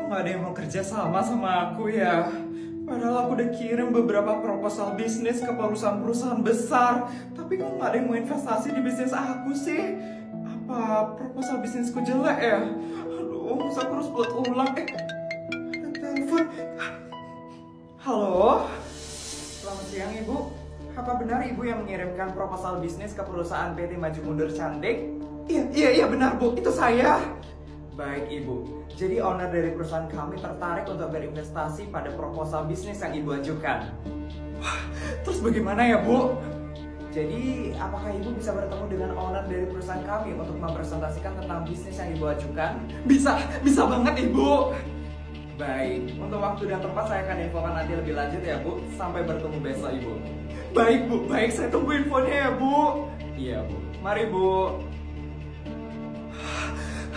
nggak ada yang mau kerja sama aku ya? Padahal aku udah kirim beberapa proposal bisnis ke perusahaan-perusahaan besar, tapi kok nggak ada yang mau investasi di bisnis aku sih? Apa proposal bisnisku jelek ya? Aduh, masa aku harus buat ulang? Ada telepon. Halo? Selamat siang Ibu. Apa benar Ibu yang mengirimkan proposal bisnis ke perusahaan PT Maju Mundur Cantik? Iya benar Bu, itu saya. Baik Ibu, jadi owner dari perusahaan kami tertarik untuk berinvestasi pada proposal bisnis yang Ibu ajukan. Wah, terus bagaimana ya Bu? Jadi, apakah Ibu bisa bertemu dengan owner dari perusahaan kami untuk mempresentasikan tentang bisnis yang Ibu ajukan? Bisa banget Ibu. Baik, untuk waktu dan tempat saya akan infokan nanti lebih lanjut ya Bu. Sampai bertemu besok Ibu. Baik Bu, baik, saya tunggu infonya ya Bu. Iya Bu, mari Bu.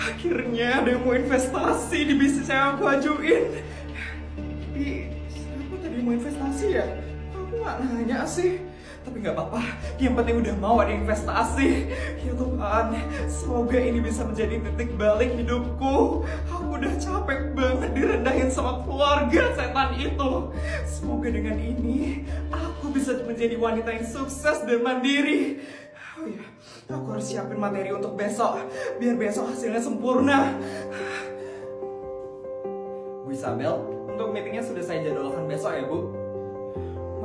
Akhirnya ada yang mau investasi di bisnis yang aku ajuin. Tapi siapa tadi mau investasi ya? Aku nggak nanya sih. Tapi nggak apa-apa, yang penting udah mau ada investasi. Ya Tuhan, semoga ini bisa menjadi titik balik hidupku. Aku udah capek banget direndahin sama keluarga setan itu. Semoga dengan ini aku bisa menjadi wanita yang sukses dan mandiri. Oh ya, aku harus siapin materi untuk besok, biar besok hasilnya sempurna. Bu Isabel, untuk meetingnya sudah saya jadwalkan besok ya Bu.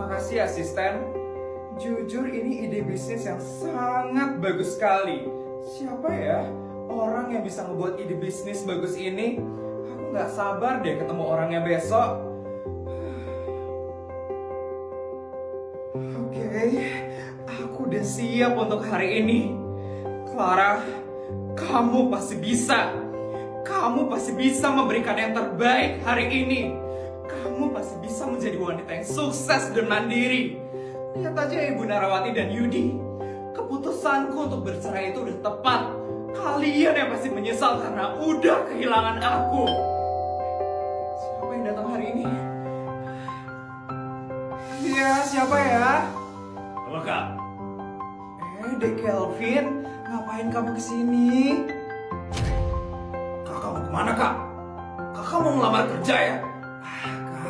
Makasih asisten. Jujur ini ide bisnis yang sangat bagus sekali. Siapa ya orang yang bisa ngebuat ide bisnis bagus ini? Aku nggak sabar deh ketemu orangnya besok. Oke, aku udah siap untuk hari ini. Clara, kamu pasti bisa. Kamu pasti bisa memberikan yang terbaik hari ini. Kamu pasti bisa menjadi wanita yang sukses dan mandiri. Lihat aja Ibu Narawati dan Yudi. Keputusanku untuk bercerai itu udah tepat. Kalian yang pasti menyesal karena udah kehilangan aku. Siapa yang datang hari ini? Iya, siapa ya? Halo Kak. Dek Kelvin, ngapain kamu kesini? Kakak mau kemana Kak? Kakak mau ngelamar kerja ya?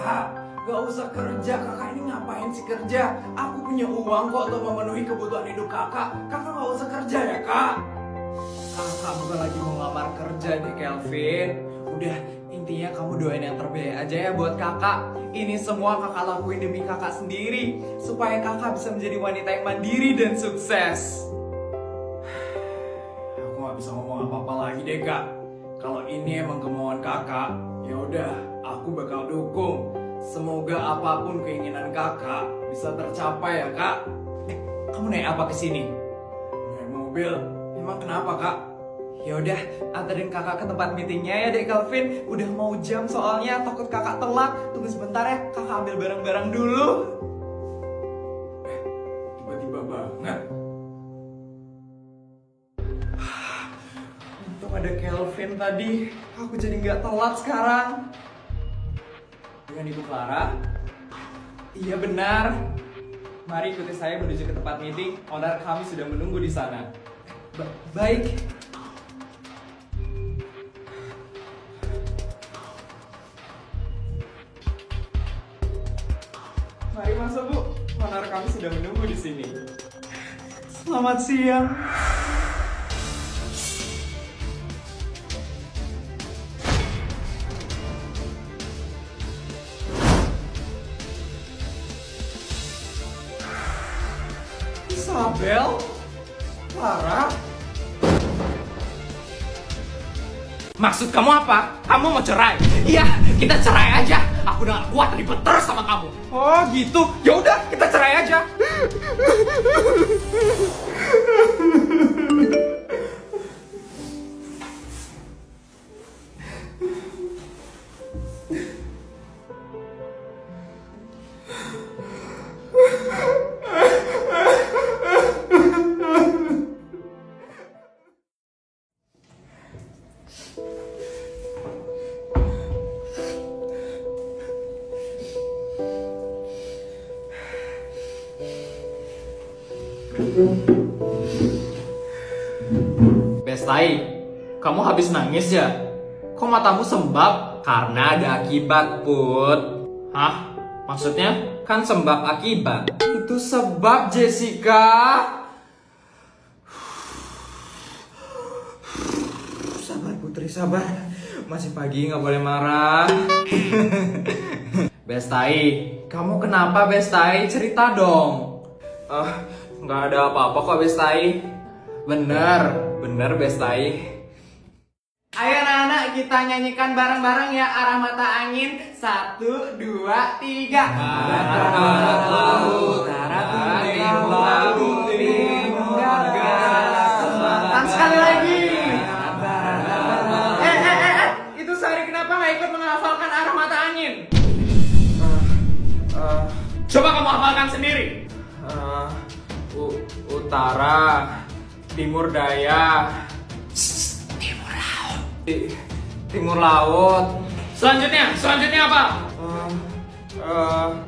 Kak, gak usah kerja, kakak ini ngapain sih kerja? Aku punya uang kok untuk memenuhi kebutuhan hidup kakak. Kakak gak usah kerja ya kak? Kakak bukan lagi mau ngelamar kerja deh Kelvin. Udah, intinya kamu doain yang terbaik aja ya buat kakak. Ini semua kakak lakuin demi kakak sendiri, supaya kakak bisa menjadi wanita yang mandiri dan sukses. Aku gak bisa ngomong apa-apa lagi deh Kak. Kalau ini emang kemauan kakak, ya udah, aku bakal dukung. Semoga apapun keinginan kakak bisa tercapai ya Kak. Kamu naik apa kesini? Naik mobil. Emang kenapa Kak? Ya udah, anterin kakak ke tempat meetingnya ya Dek Kelvin. Udah mau jam soalnya, takut kakak telat. Tunggu sebentar ya, kakak ambil barang-barang dulu. Tiba-tiba banget. Untung ada Kelvin tadi, aku jadi nggak telat sekarang. Dengan Ibu Clara? Iya benar. Mari ikuti saya menuju ke tempat meeting. Owner kami sudah menunggu di sana. Baik. Mari masuk Bu. Owner kami sudah menunggu di sini. Selamat siang. Isabel? Clara? Maksud kamu apa? Kamu mau cerai? Iya, kita cerai aja. Aku udah gak kuat ribet terus sama kamu. Oh gitu, ya udah kita cerai aja. Bestai, kamu habis nangis ya? Kok matamu sembab? Karena ada akibat, Put. Hah? Maksudnya? Kan sebab akibat. Itu sebab, Jessica. Sabar Putri, sabar. Masih pagi, nggak boleh marah. Bestai, kamu kenapa Bestai? Cerita dong. Nggak ada apa-apa kok Bestai. Bener Bestai. Ayo anak-anak, kita nyanyikan bareng-bareng ya arah mata angin. 1, 2, 3. Barat laut, timur laut, timur Selatan sekali lagi. Itu Sari kenapa nggak ikut menghafalkan arah mata angin? Coba kamu hafalkan sendiri. Utara, timur daya, timur laut. Selanjutnya apa?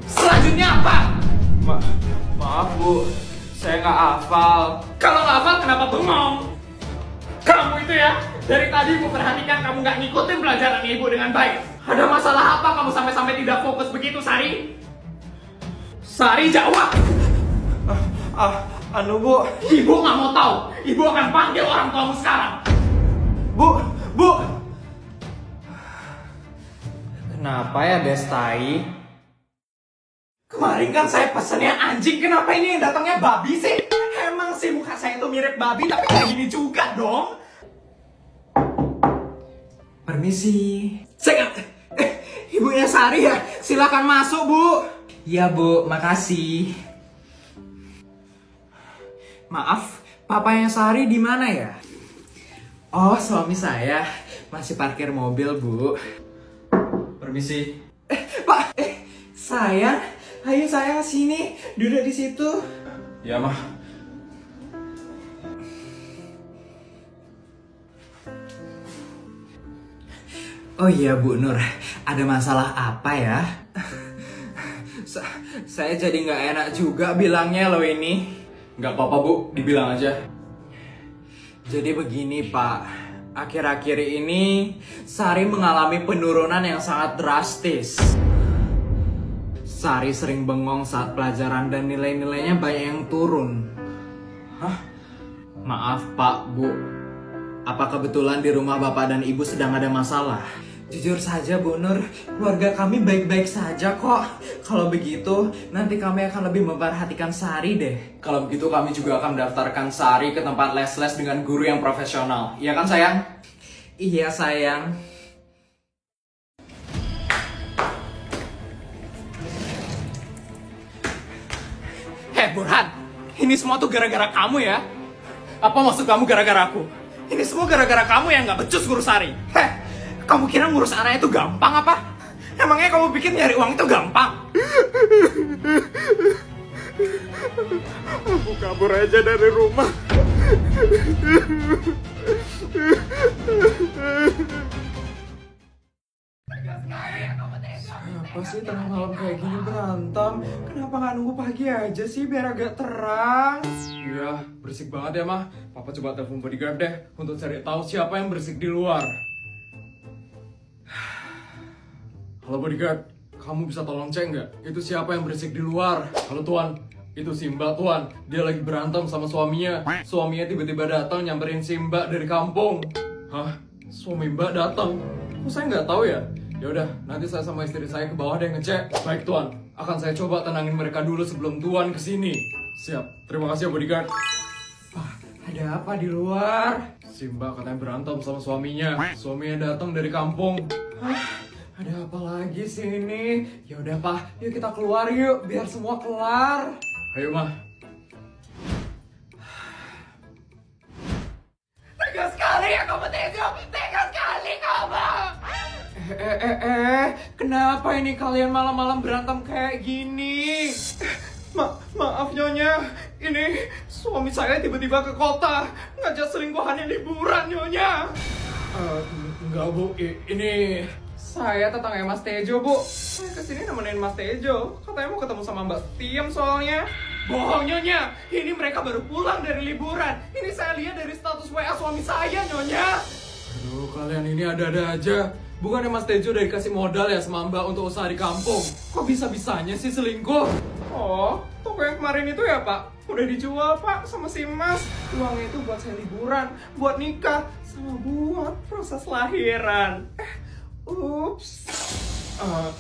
Selanjutnya apa? Maaf Bu, saya nggak hafal. Kalau nggak hafal kenapa bengong? Kamu itu ya, dari tadi Ibu perhatikan kamu nggak ngikutin pelajaran Ibu dengan baik. Ada masalah apa kamu sampai tidak fokus begitu, Sari? Sari, jawab! Bu. Ibu nggak mau tahu. Ibu akan panggil orang tuamu sekarang. Bu. Kenapa ya, Bestai? Kemarin kan saya pesennya anjing, kenapa ini yang datangnya babi sih? Emang sih muka saya itu mirip babi, tapi kayak gini juga dong. Permisi. Ibunya Sari ya? Silakan masuk, Bu. Iya, Bu. Makasih. Maaf, papanya Sari di mana ya? Oh, suami saya masih parkir mobil, Bu. Permisi. Pak, sayang, ayo sayang sini, duduk di situ. Ya, Mah. Oh iya Bu Nur, ada masalah apa ya? Saya jadi nggak enak juga bilangnya loh ini. Nggak apa-apa, Bu. Dibilang aja. Jadi begini Pak, akhir-akhir ini Sari mengalami penurunan yang sangat drastis. Sari sering bengong saat pelajaran dan nilai-nilainya banyak yang turun. Maaf Pak, Bu. Apa kebetulan di rumah Bapak dan Ibu sedang ada masalah? Jujur saja Bu Nur, keluarga kami baik-baik saja kok. Kalau begitu, nanti kami akan lebih memperhatikan Sari deh. Kalau begitu kami juga akan mendaftarkan Sari ke tempat les-les dengan guru yang profesional. Iya kan, sayang? Iya sayang. Hei Burhan, ini semua tuh gara-gara kamu ya? Apa maksud kamu gara-gara aku? Ini semua gara-gara kamu yang nggak becus ngurus Sari. Heh, kamu kira ngurus anak itu gampang apa? Emangnya kamu pikir nyari uang itu gampang? Aku kabur aja dari rumah. Apa sih tengah malam kayak gini berantem? Kenapa nggak nunggu pagi aja sih biar agak terang? Iya, berisik banget ya, Mah. Papa coba telepon bodyguard deh untuk cari tahu siapa yang berisik di luar. Halo bodyguard, kamu bisa tolong cek nggak? Itu siapa yang berisik di luar? Halo Tuan, itu Simba Tuan. Dia lagi berantem sama suaminya. Suaminya tiba-tiba datang nyamperin Simba dari kampung. Hah? Suami Mbak datang? Kok saya nggak tahu ya? Ya udah, nanti saya sama istri saya ke bawah deh ngecek. Baik Tuan, akan saya coba tenangin mereka dulu sebelum Tuan kesini. Siap, terima kasih ya bodyguard. Ada apa di luar? Simba katanya berantem sama suaminya. Suaminya datang dari kampung. Ada apa lagi sih ini? Ya udah Pak, yuk kita keluar yuk biar semua kelar. Ayo Mah. Tega sekali ya kamu Tejo, tega sekali kamu. Kenapa ini kalian malam-malam berantem kayak gini? Maaf Nyonya, ini suami saya tiba-tiba ke kota ngajak selingkuhannya liburan Nyonya. Enggak Bu, ini Saya tetangga Mas Tejo Bu. Saya kesini nemenin Mas Tejo. Katanya mau ketemu sama Mbak Tiem soalnya. Bohong Nyonya, ini mereka baru pulang dari liburan. Ini saya lihat dari status WA suami saya Nyonya. aduh kalian ini ada-ada aja. Bukannya Mas Tejo udah dikasih modal ya sama Mbak untuk usaha di kampung? Kok bisa-bisanya sih selingkuh? Oh, toko yang kemarin itu ya Pak? Udah dijual Pak sama si Mas. Uangnya itu buat saya liburan, buat nikah, sama buat proses lahiran. Ups.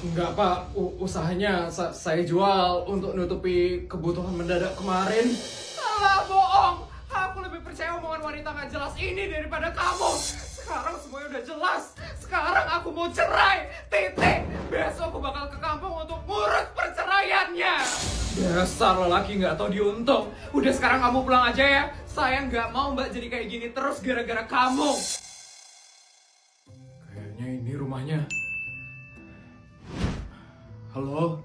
Enggak Pak, usahanya saya jual untuk nutupi kebutuhan mendadak kemarin. Salah bohong. Aku lebih percaya omongan wanita gak jelas ini daripada kamu. Sekarang semuanya udah jelas. Sekarang aku mau cerai. Titik. Besok aku bakal ke kampung untuk ngurus perceraiannya. Dasar lelaki nggak tahu diuntung. Udah sekarang kamu pulang aja ya. Saya nggak mau Mbak jadi kayak gini terus gara-gara kamu. Kayaknya ini rumahnya. Halo,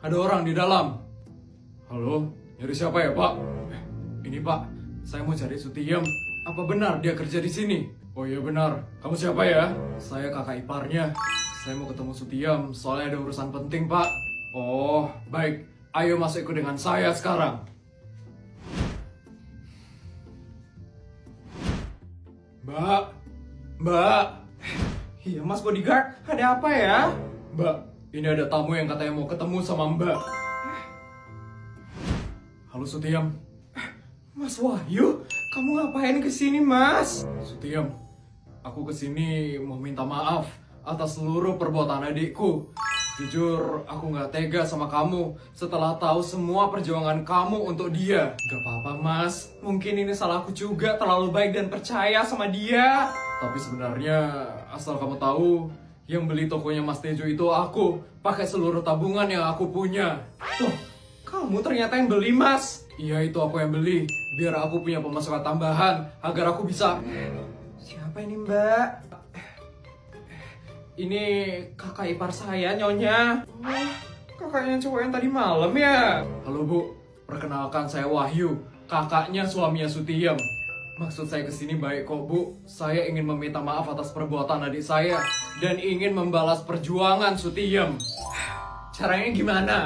ada orang di dalam. Halo, nyari siapa ya Pak? Ini Pak, saya mau cari Sutiem. Apa benar dia kerja di sini? Oh iya benar. Kamu siapa ya? Saya kakak iparnya. Saya mau ketemu Sutiem, soalnya ada urusan penting Pak. Oh, baik. Ayo masuk ikut dengan saya sekarang. Mbak, Mbak. Iya Mas Bodyguard, ada apa ya? Mbak, ini ada tamu yang katanya mau ketemu sama Mbak. Halo Sutiem. Mas Wahyu, kamu ngapain kesini Mas? Sutiem, aku kesini mau minta maaf atas seluruh perbuatan adikku. Jujur, aku nggak tega sama kamu setelah tahu semua perjuangan kamu untuk dia. Gak apa-apa Mas, mungkin ini salahku juga terlalu baik dan percaya sama dia. Tapi sebenarnya, asal kamu tahu, yang beli tokonya Mas Tejo itu aku, pakai seluruh tabungan yang aku punya. Loh, kamu ternyata yang beli Mas. Iya, itu aku yang beli, biar aku punya pemasukan tambahan, agar aku bisa... Siapa ini Mbak? Ini kakak ipar saya Nyonya. Wah, kakaknya cowok yang tadi malam ya? Halo Bu, perkenalkan saya Wahyu, kakaknya suaminya Sutiem. Maksud saya kesini baik kok Bu, saya ingin meminta maaf atas perbuatan adik saya dan ingin membalas perjuangan Sutiem. Caranya gimana?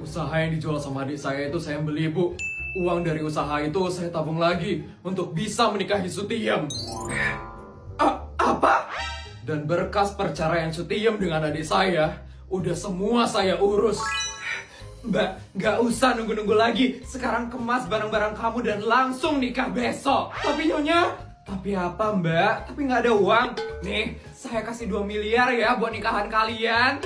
Usaha yang dijual sama adik saya itu saya beli Bu. Uang dari usaha itu saya tabung lagi untuk bisa menikahi Sutiem. Apa? Dan berkas perceraian Sutiem dengan adik saya, udah semua saya urus. Mbak, gak usah nunggu-nunggu lagi. Sekarang kemas barang-barang kamu dan langsung nikah besok. Tapi Nyonya, tapi apa Mbak? Tapi gak ada uang. Nih, saya kasih 2 miliar ya buat nikahan kalian.